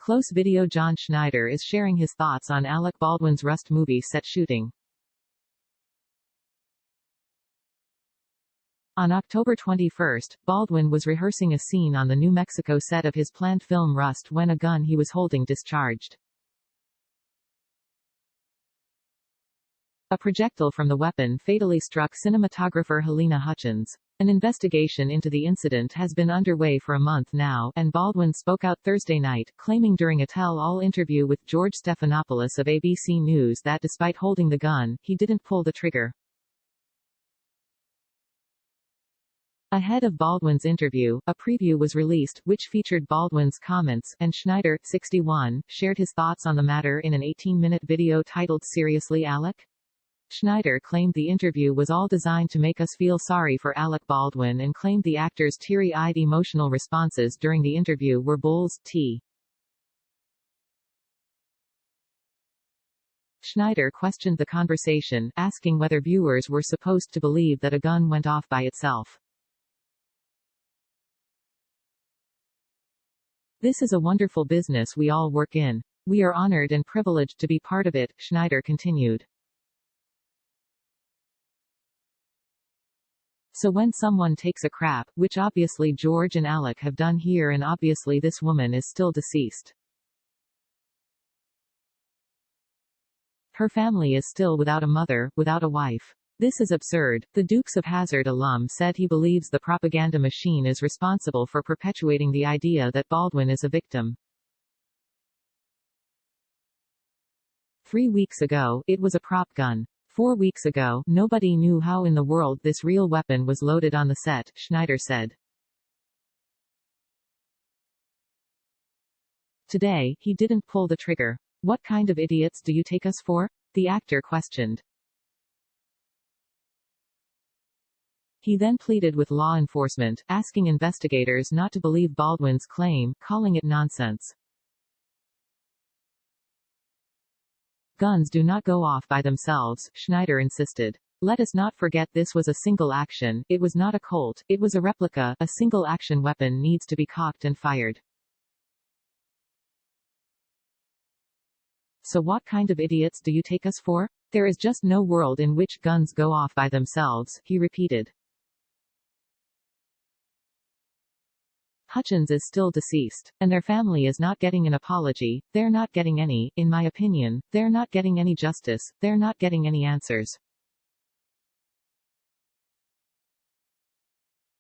Close video. John Schneider is sharing his thoughts on Alec Baldwin's Rust movie set shooting. On October 21, Baldwin was rehearsing a scene on the New Mexico set of his planned film Rust when a gun he was holding discharged. A projectile from the weapon fatally struck cinematographer Halyna Hutchins. An investigation into the incident has been underway for a month now, and Baldwin spoke out Thursday night, claiming during a tell-all interview with George Stephanopoulos of ABC News that despite holding the gun, he didn't pull the trigger. Ahead of Baldwin's interview, a preview was released, which featured Baldwin's comments, and Schneider, 61, shared his thoughts on the matter in an 18-minute video titled Seriously, Alec? Schneider claimed the interview was all designed to make us feel sorry for Alec Baldwin and claimed the actor's teary-eyed emotional responses during the interview were Bull's tea. Schneider questioned the conversation, asking whether viewers were supposed to believe that a gun went off by itself. "This is a wonderful business we all work in. We are honored and privileged to be part of it," Schneider continued. So when someone takes a crap, which obviously George and Alec have done here, and obviously this woman is still deceased. Her family is still without a mother, without a wife. This is absurd. The Dukes of Hazzard alum said he believes the propaganda machine is responsible for perpetuating the idea that Baldwin is a victim. 3 weeks ago, it was a prop gun. 4 weeks ago, nobody knew how in the world this real weapon was loaded on the set, Schneider said. Today, he didn't pull the trigger. What kind of idiots do you take us for? The actor questioned. He then pleaded with law enforcement, asking investigators not to believe Baldwin's claim, calling it nonsense. Guns do not go off by themselves, Schneider insisted. Let us not forget this was a single action, it was not a Colt, it was a replica, a single action weapon needs to be cocked and fired. So what kind of idiots do you take us for? There is just no world in which guns go off by themselves, he repeated. Hutchins is still deceased, and their family is not getting an apology, they're not getting any, in my opinion, they're not getting any justice, they're not getting any answers.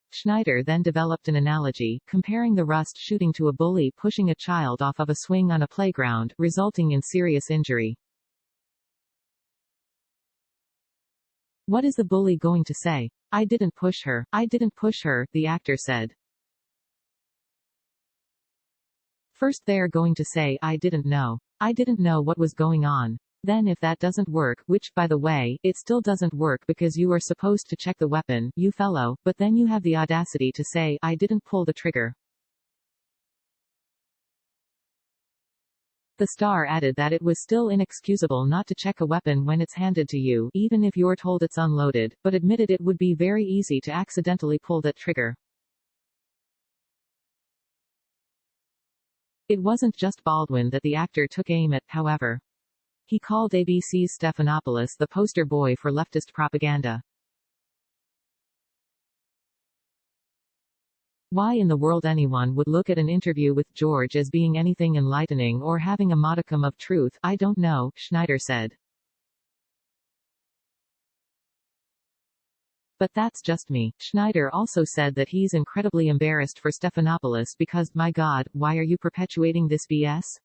Schneider then developed an analogy, comparing the Rust shooting to a bully pushing a child off of a swing on a playground, resulting in serious injury. What is the bully going to say? I didn't push her, the actor said. First they're going to say I didn't know what was going on. Then if that doesn't work, which, by the way, it still doesn't work because you are supposed to check the weapon, you fellow, but then you have the audacity to say I didn't pull the trigger. The star added that it was still inexcusable not to check a weapon when it's handed to you, even if you're told it's unloaded, but admitted it would be very easy to accidentally pull that trigger. It wasn't just Baldwin that the actor took aim at, however. He called ABC's Stephanopoulos the poster boy for leftist propaganda. Why in the world anyone would look at an interview with George as being anything enlightening or having a modicum of truth, I don't know, Schneider said. But that's just me. Schneider also said that he's incredibly embarrassed for Stephanopoulos because, my God, why are you perpetuating this BS?